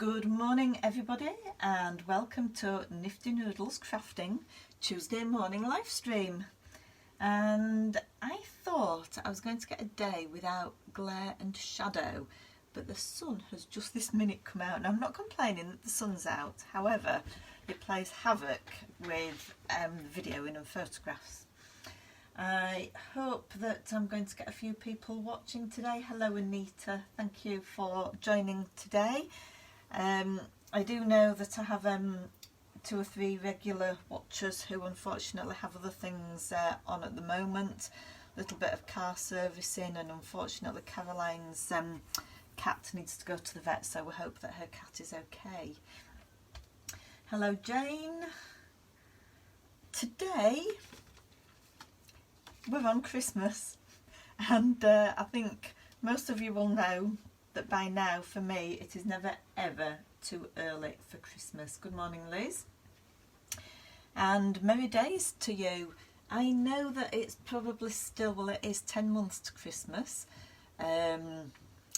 Good morning everybody and welcome to Nifty Noodles Crafting Tuesday morning live stream. And I thought I was going to get a day without glare and shadow, but the sun has just this minute come out and I'm not complaining that the sun's out. However, it plays havoc with videoing and photographs. I hope that I'm going to get a few people watching today. Hello Anita, thank you for joining today. I do know that I have 2 or 3 regular watchers who unfortunately have other things on at the moment. A little bit of car servicing, and unfortunately Caroline's cat needs to go to the vet, so we hope that her cat is okay. Hello Jane. Today we're on Christmas, and I think most of you will know that by now for me it is never ever too early for Christmas. Good morning Liz, and merry days to you. I know that it's probably still, well, it is 10 months to Christmas.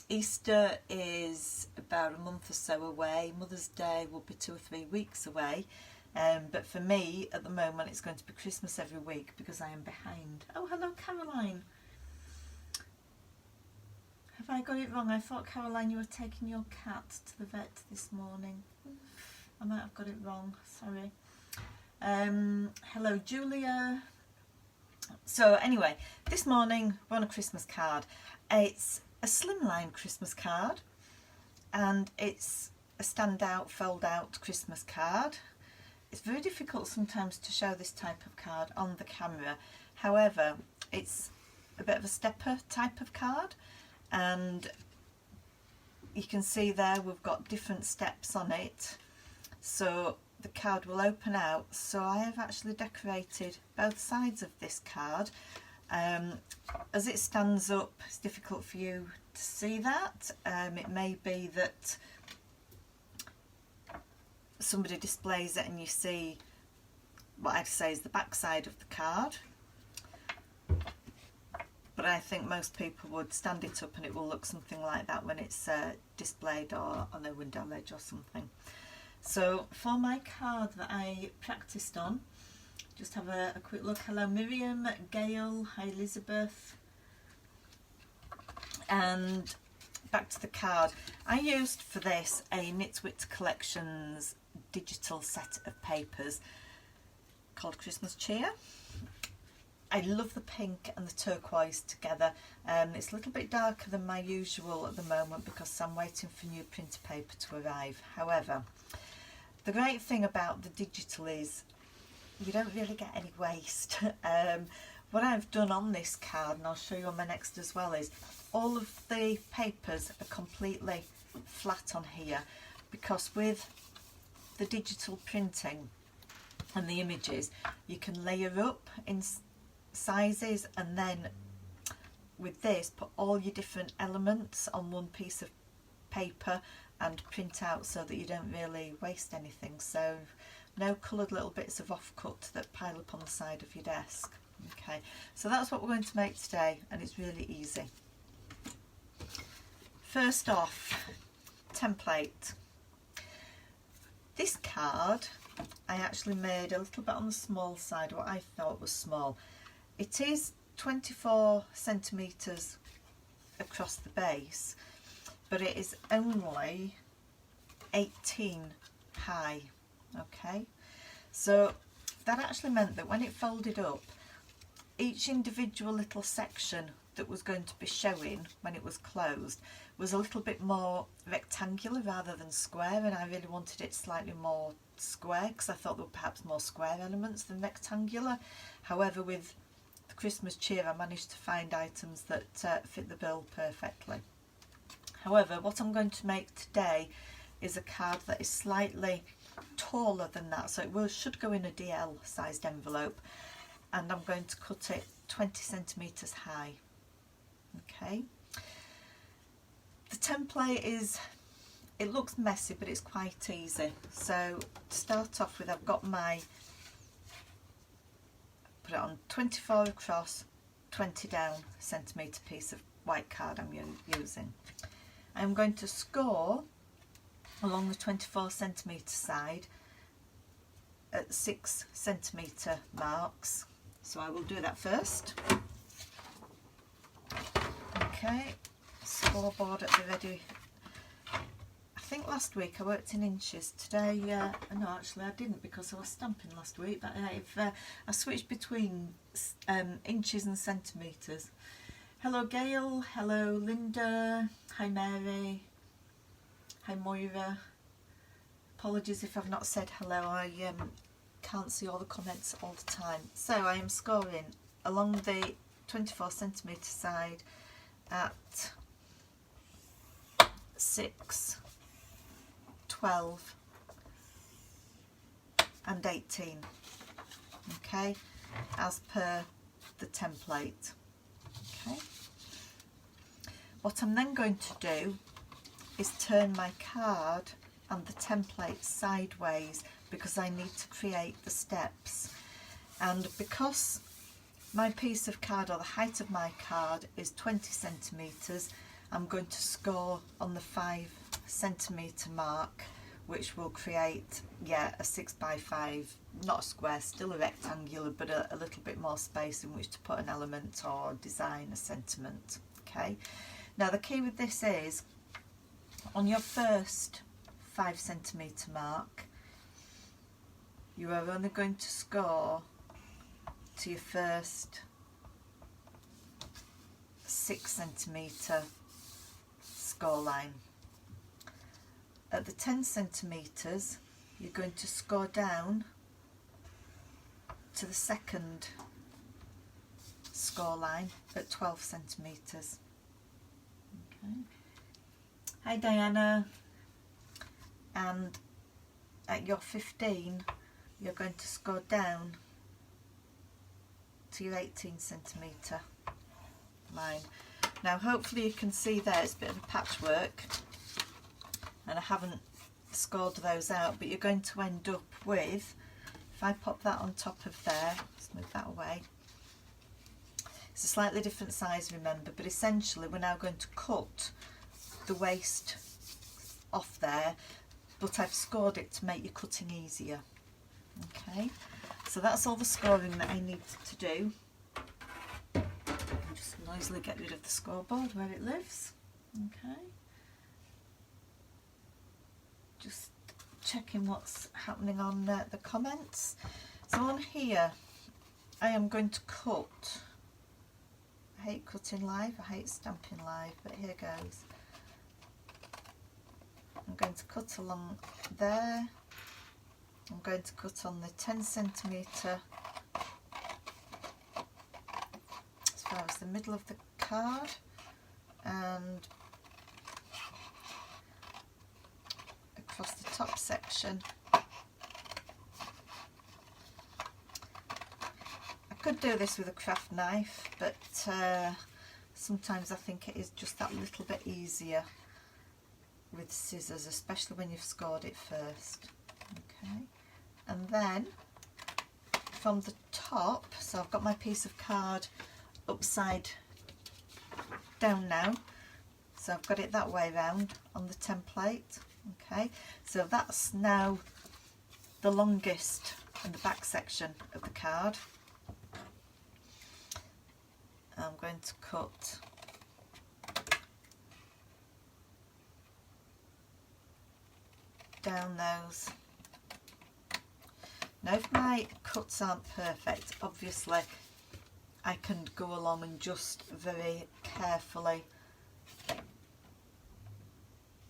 Easter is about a month or so away. Mother's Day will be 2 or 3 weeks away. But for me at the moment it's going to be Christmas every week because I am behind. Oh, hello Caroline. Have I got it wrong? I thought, Caroline, you were taking your cat to the vet this morning. I might have got it wrong, sorry. Hello Julia. So anyway, this morning we're on a Christmas card. It's a slimline Christmas card and it's a standout fold out Christmas card. It's very difficult sometimes to show this type of card on the camera. However, it's a bit of a stepper type of card, and you can see there we've got different steps on it, so the card will open out. So I have actually decorated both sides of this card. As it stands up, it's difficult for you to see that. It may be that somebody displays it and you see what I'd say is the back side of the card, but I think most people would stand it up and it will look something like that when it's displayed or on a window ledge or something. So for my card that I practiced on, just have a quick look. Hello Miriam, Gail, hi Elizabeth. And back to the card. I used for this a Knitwit Collections digital set of papers called Christmas Cheer. I love the pink and the turquoise together. It's a little bit darker than my usual at the moment because I'm waiting for new printer paper to arrive. However, the great thing about the digital is you don't really get any waste. What I've done on this card, and I'll show you on my next as well, is all of the papers are completely flat on here, because with the digital printing and the images you can layer up in sizes, and then with this put all your different elements on one piece of paper and print out so that you don't really waste anything. So no coloured little bits of offcut that pile up on the side of your desk. Okay, so that's what we're going to make today, and it's really easy. First off, template. This card I actually made a little bit on the small side, what I thought was small. It is 24 centimetres across the base, but it is only 18 high. Okay, so that actually meant that when it folded up, each individual little section that was going to be showing when it was closed was a little bit more rectangular rather than square, and I really wanted it slightly more square because I thought there were perhaps more square elements than rectangular. However, with the Christmas cheer I managed to find items that fit the bill perfectly. However, what I'm going to make today is a card that is slightly taller than that, so it should go in a DL sized envelope, and I'm going to cut it 20 centimetres high. Okay, the template is, it looks messy but it's quite easy. So to start off with, I've got my, put it on 24 across, 20 down centimetre piece of white card I'm using. I'm going to score along the 24cm side at 6cm marks. So I will do that first. Okay, scoreboard at the ready. I think last week I worked in inches. Today, no, actually I didn't because I was stamping last week, but I switched between inches and centimetres. Hello Gail, hello Linda, hi Mary, hi Moira. Apologies if I've not said hello, I can't see all the comments all the time. So I am scoring along the 24cm side at 6, 12 and 18, okay, as per the template. Okay. What I'm then going to do is turn my card and the template sideways because I need to create the steps, and because my piece of card, or the height of my card, is 20cm, I'm going to score on the 5cm mark, which will create, yeah, a 6x5, not a square, still a rectangular, but a little bit more space in which to put an element or design a sentiment. Okay, now the key with this is on your first 5cm mark, you are only going to score to your first 6cm score line. At the 10cm, you're going to score down to the second score line at 12cm. Okay. Hi Diana. And at your 15, you're going to score down to your 18cm line. Now hopefully you can see there it's a bit of a patchwork and I haven't scored those out, but you're going to end up with, if I pop that on top of there, let's move that away, it's a slightly different size, remember, but essentially we're now going to cut the waist off there, but I've scored it to make your cutting easier. Okay, so that's all the scoring that I need to do. I'll just noisily get rid of the scoreboard where it lives. Okay, just checking what's happening on the comments. So on here I am going to cut. I hate cutting live, I hate stamping live, but here goes. I'm going to cut along there. I'm going to cut on the 10cm as far as the middle of the card, and across the top section. I could do this with a craft knife, but sometimes I think it is just that little bit easier with scissors, especially when you've scored it first. Okay, and then from the top, so I've got my piece of card upside down now, so I've got it that way round on the template. Okay, so that's now the longest and the back section of the card. I'm going to cut down those. Now if my cuts aren't perfect, obviously I can go along and just very carefully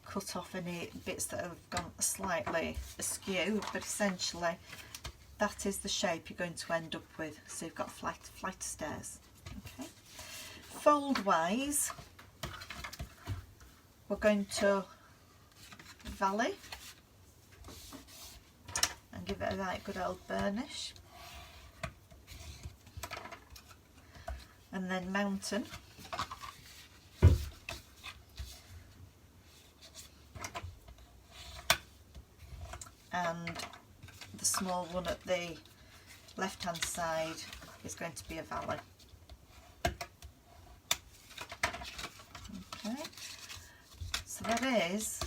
cut off any bits that have gone slightly askew, but essentially that is the shape you're going to end up with. So you've got flight of stairs. Okay. Fold wise, we're going to valley and give it a right good old burnish, and then mountain, and the small one at the left hand side is going to be a valley. Okay, so that is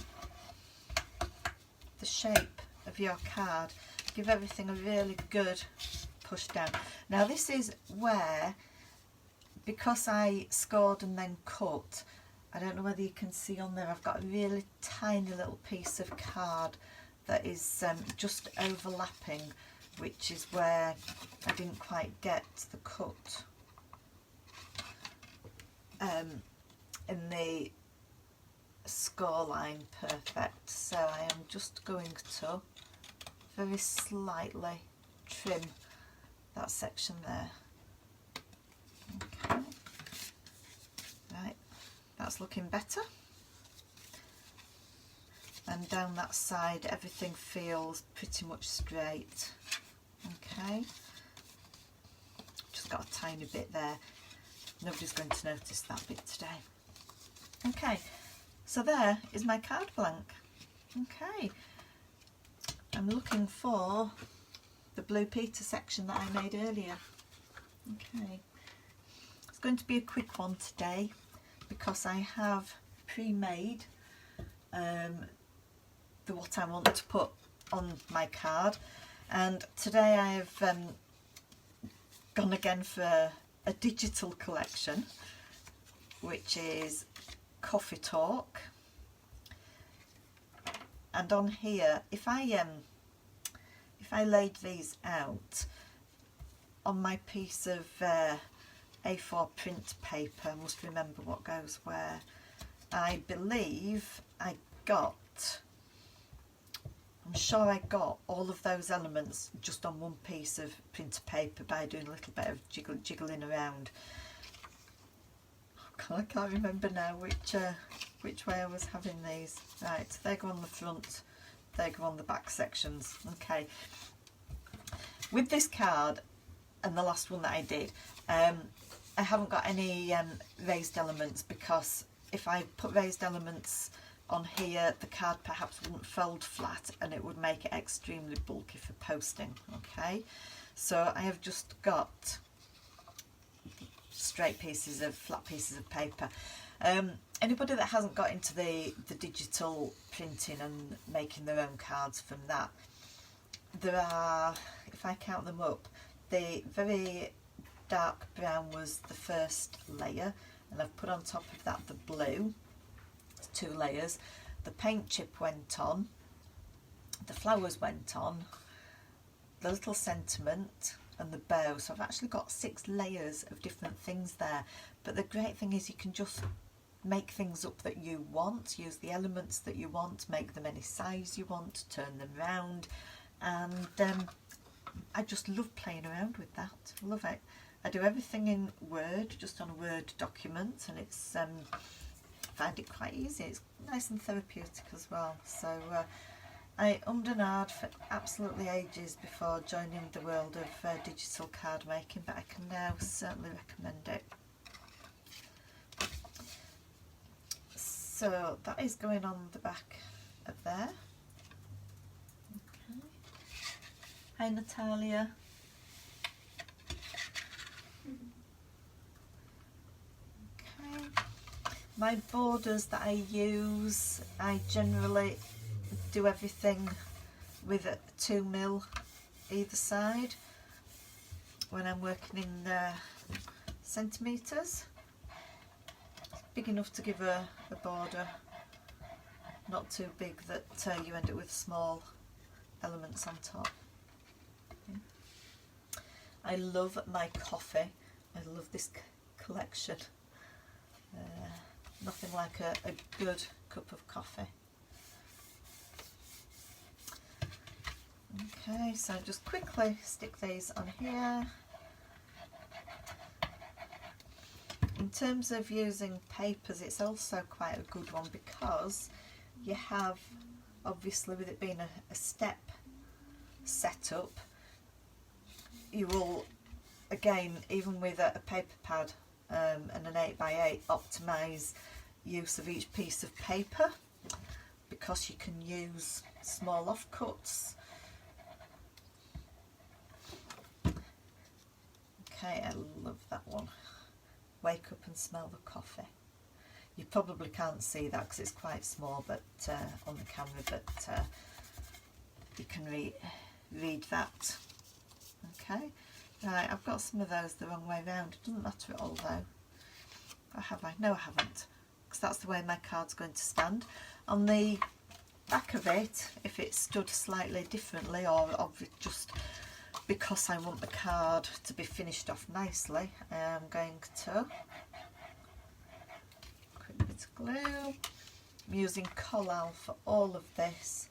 the shape of your card. Give everything a really good push down. Now this is where, because I scored and then cut, I don't know whether you can see on there, I've got a really tiny little piece of card that is just overlapping, which is where I didn't quite get the cut in the score line perfect. So I am just going to very slightly trim that section there. Okay, right, that's looking better. And down that side everything feels pretty much straight. Okay, just got a tiny bit there. Nobody's going to notice that bit today. Okay, so there is my card blank. Okay, I'm looking for the Blue Peter section that I made earlier. Okay, it's going to be a quick one today because I have pre-made what I want to put on my card, and today I have gone again for a digital collection, which is Coffee Talk. And on here, if I laid these out on my piece of A4 print paper, I must remember what goes where. I believe I'm sure I got all of those elements just on one piece of printer paper by doing a little bit of jiggling around. I can't remember now which way I was having these. Right, they go on the front, they go on the back sections. Okay, with this card and the last one that I did, I haven't got any raised elements, because if I put raised elements on here, the card perhaps wouldn't fold flat and it would make it extremely bulky for posting. Okay, so I have just got straight pieces of flat pieces of paper. Anybody that hasn't got into the digital printing and making their own cards from that, there are, if I count them up, the very dark brown was the first layer, and I've put on top of that the blue, 2 layers, the paint chip went on, the flowers went on, the little sentiment and the bow. So I've actually got 6 layers of different things there. But the great thing is you can just make things up that you want, use the elements that you want, make them any size you want, turn them round, and I just love playing around with that. Love it. I do everything in Word, just on a Word document, and it's find it quite easy. It's nice and therapeutic as well. So I ummed and ahed for absolutely ages before joining the world of digital card making, but I can now certainly recommend it. So that is going on the back of there. Okay. Hi Natalia. Okay. My borders that I use, I generally do everything with a 2mm either side when I'm working in centimetres. Big enough to give a border, not too big that you end up with small elements on top. Okay. I love my coffee. I love this collection. Nothing like a good cup of coffee. Okay, so just quickly stick these on here. In terms of using papers, it's also quite a good one because you have, obviously with it being a step setup, you will, again, even with a paper pad and an 8x8, optimise use of each piece of paper because you can use small offcuts. Okay, I love that one. Wake up and smell the coffee. You probably can't see that because it's quite small, but on the camera, but you can read that. Okay, right, I've got some of those the wrong way round. It doesn't matter at all though. Or have I? No, I haven't, because that's the way my card's going to stand. On the back of it, if it's stood slightly differently, or just because I want the card to be finished off nicely, I'm going to quick bit of glue. I'm using collal for all of this,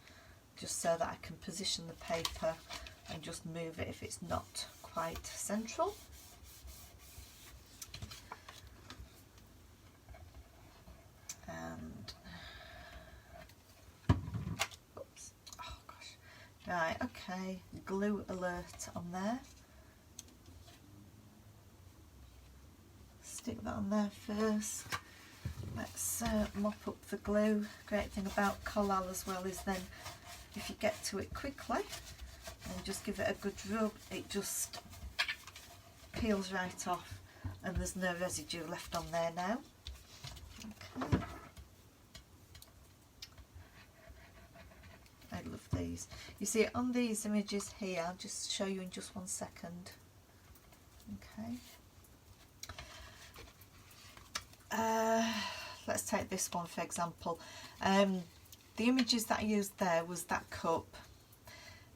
just so that I can position the paper and just move it if it's not quite central. And oops, oh gosh, right, okay, glue alert on there. Stick that on there first. Let's mop up the glue. Great thing about collal as well is then if you get to it quickly and just give it a good rub, it just peels right off and there's no residue left on there now. Okay. I love these. You see on these images here, I'll just show you in just one second. Okay. Let's take this one for example. The images that I used there was that cup,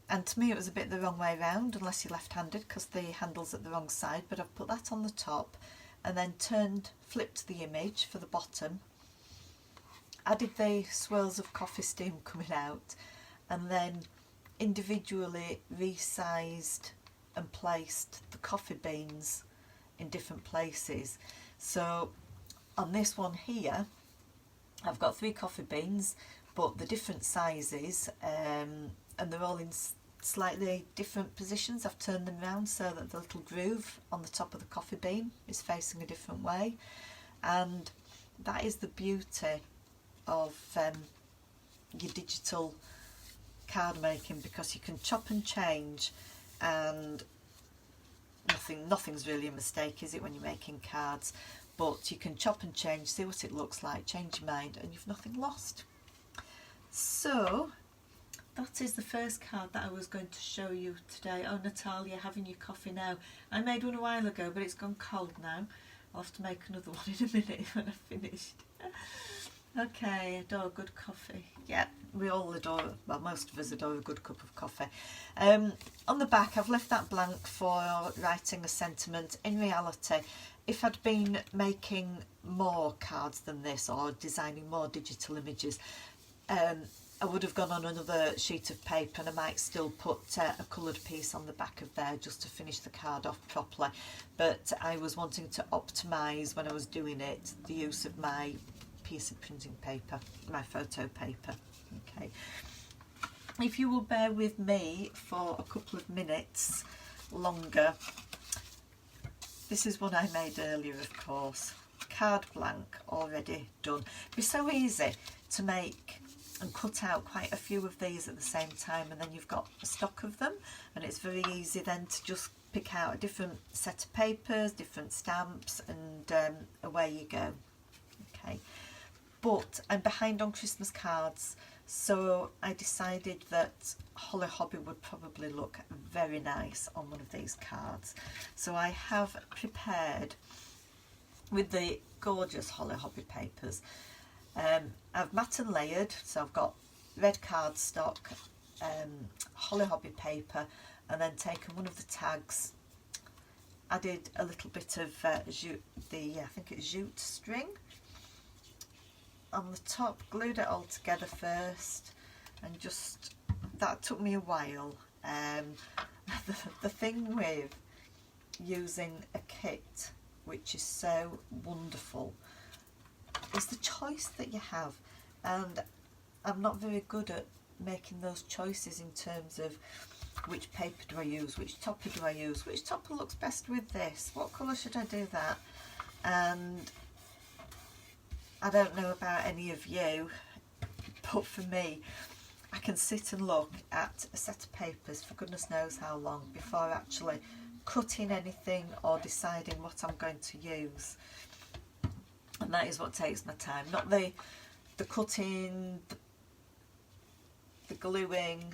and to me it was a bit the wrong way round unless you're left-handed because the handle's at the wrong side, but I've put that on the top and then flipped the image for the bottom, added the swirls of coffee steam coming out, and then individually resized and placed the coffee beans in different places. So on this one here, I've got 3 coffee beans, but the different sizes, and they're all in slightly different positions. I've turned them around so that the little groove on the top of the coffee bean is facing a different way, and that is the beauty of your digital card making, because you can chop and change, and nothing's really a mistake, is it, when you're making cards? But you can chop and change, see what it looks like, change your mind, and you've nothing lost. So that is the first card that I was going to show you today. Oh, Natalia, having your coffee now. I made one a while ago, but it's gone cold now. I'll have to make another one in a minute when I've finished. Okay, adore good coffee. Yeah, we all adore, well, most of us adore a good cup of coffee. On the back, I've left that blank for writing a sentiment. In reality, if I'd been making more cards than this or designing more digital images, I would have gone on another sheet of paper, and I might still put a coloured piece on the back of there just to finish the card off properly. But I was wanting to optimise, when I was doing it, the use of my piece of printing paper, my photo paper. Okay, if you will bear with me for a couple of minutes longer, this is one I made earlier, of course. Card blank already done. It'd be so easy to make and cut out quite a few of these at the same time, and then you've got a stock of them, and it's very easy then to just pick out a different set of papers, different stamps, and away you go. Okay, but I'm behind on Christmas cards, so I decided that Holly Hobby would probably look very nice on one of these cards. So I have prepared with the gorgeous Holly Hobby papers. I've matte and layered, so I've got red cardstock, Holly Hobby paper, and then taken one of the tags, added a little bit of jute, I think it's jute string on the top, glued it all together first, and just, that took me a while. The thing with using a kit, which is so wonderful, is the choice that you have, and I'm not very good at making those choices in terms of which paper do I use, which topper do I use, which topper looks best with this, what colour should I do that. And I don't know about any of you, but for me, I can sit and look at a set of papers for goodness knows how long before actually cutting anything or deciding what I'm going to use. And that is what takes my time, not the cutting, the gluing,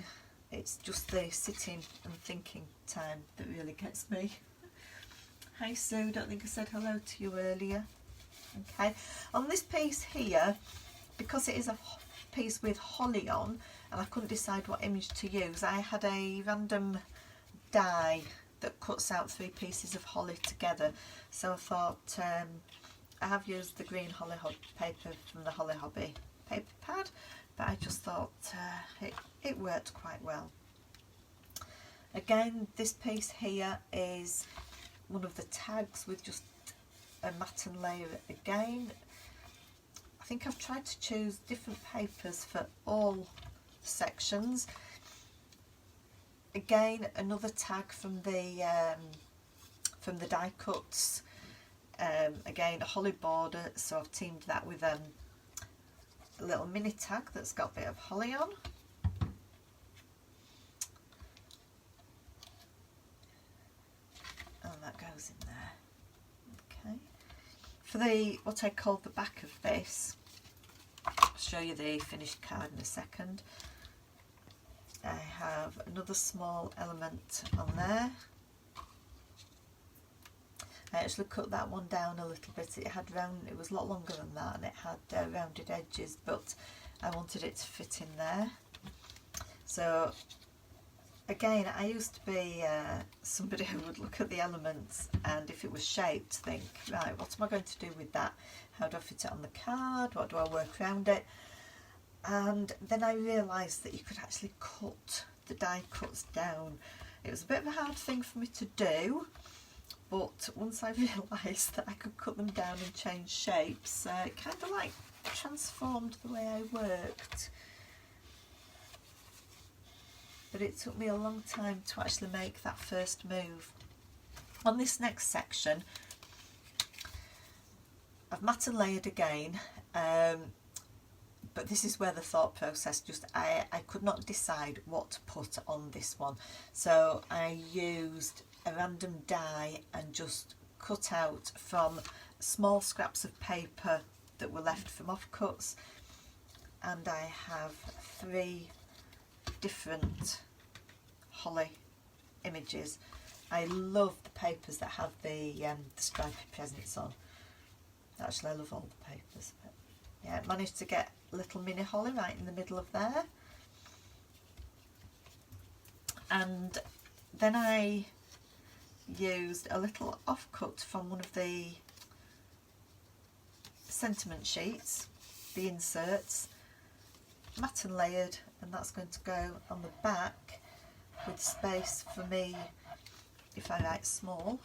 it's just the sitting and thinking time that really gets me. Hi Sue, don't think I said hello to you earlier. Okay, on this piece here, because it is a piece with holly on and I couldn't decide what image to use, I had a random die that cuts out 3 pieces of holly together, so I thought I have used the green holly paper from the Holly Hobby paper pad, but I just thought it worked quite well. Again, this piece here is one of the tags with just a matten layer again. I think I've tried to choose different papers for all sections. Again, another tag from the die cuts. Again, a holly border, so I've teamed that with a little mini tag that's got a bit of holly on. And that goes in there. Okay. For the what I call the back of this, I'll show you the finished card in a second. I have another small element on there. I actually cut that one down a little bit. It was a lot longer than that, and it had rounded edges, but I wanted it to fit in there. So again, I used to be somebody who would look at the elements, and if it was shaped, think, right, what am I going to do with that? How do I fit it on the card? What do I work around it? And then I realised that you could actually cut the die cuts down. It was a bit of a hard thing for me to do, but once I realised that I could cut them down and change shapes, it kind of like transformed the way I worked. But it took me a long time to actually make that first move. On this next section, I've matten layered again, but this is where the thought process I could not decide what to put on this one. So I used a random die and just cut out from small scraps of paper that were left from offcuts, and I have 3 different holly images. I love the papers that have the stripy presents on. Actually, I love all the papers, but yeah, I managed to get a little mini holly right in the middle of there. And then I used a little offcut from one of the sentiment sheets, the inserts, matten layered, and that's going to go on the back with space for me, if I write small,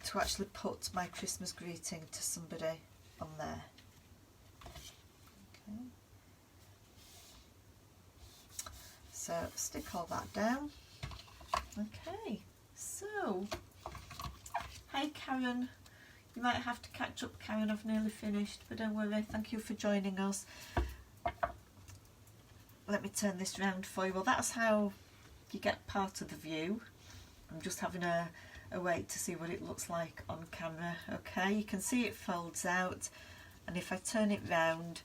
to actually put my Christmas greeting to somebody on there. Okay. So stick all that down. Okay, so hi Karen, you might have to catch up, Karen. I've nearly finished, but don't worry, thank you for joining us. Let me turn this round for you. Well, that's how you get part of the view. I'm just having a wait to see what it looks like on camera. Okay, you can see it folds out, and if I turn it round,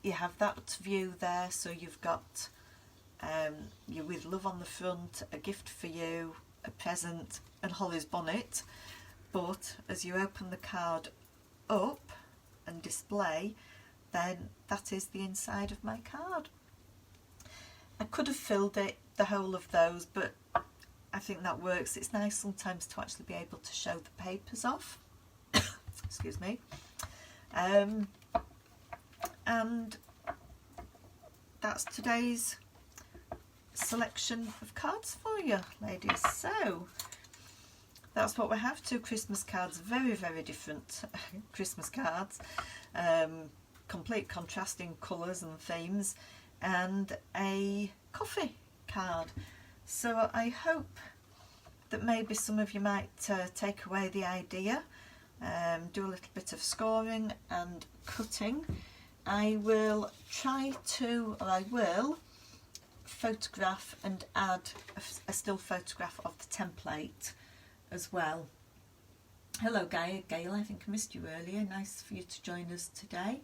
you have that view there. So you've got you with love on the front, a gift for you, a present, and Holly's bonnet. But as you open the card up and display, then that is the inside of my card. I could have filled it, the whole of those, but I think that works. It's nice sometimes to actually be able to show the papers off. Excuse me. And that's today's selection of cards for you, ladies. So that's what we have. 2 Christmas cards, very, very different Christmas cards, complete contrasting colours and themes, and a coffee card. So I hope that maybe some of you might take away the idea, do a little bit of scoring and cutting. I will try to, or I will photograph and add a still photograph of the template as well. Hello Gail, I think I missed you earlier. Nice for you to join us today.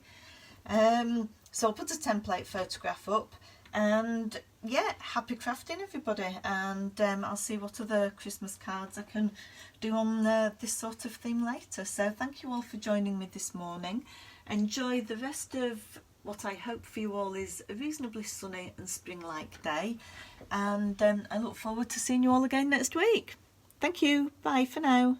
So I'll put a template photograph up, and yeah, happy crafting everybody, and I'll see what other Christmas cards I can do on this sort of theme later. So thank you all for joining me this morning. Enjoy the rest of what I hope for you all is a reasonably sunny and spring-like day, and I look forward to seeing you all again next week. Thank you. Bye for now.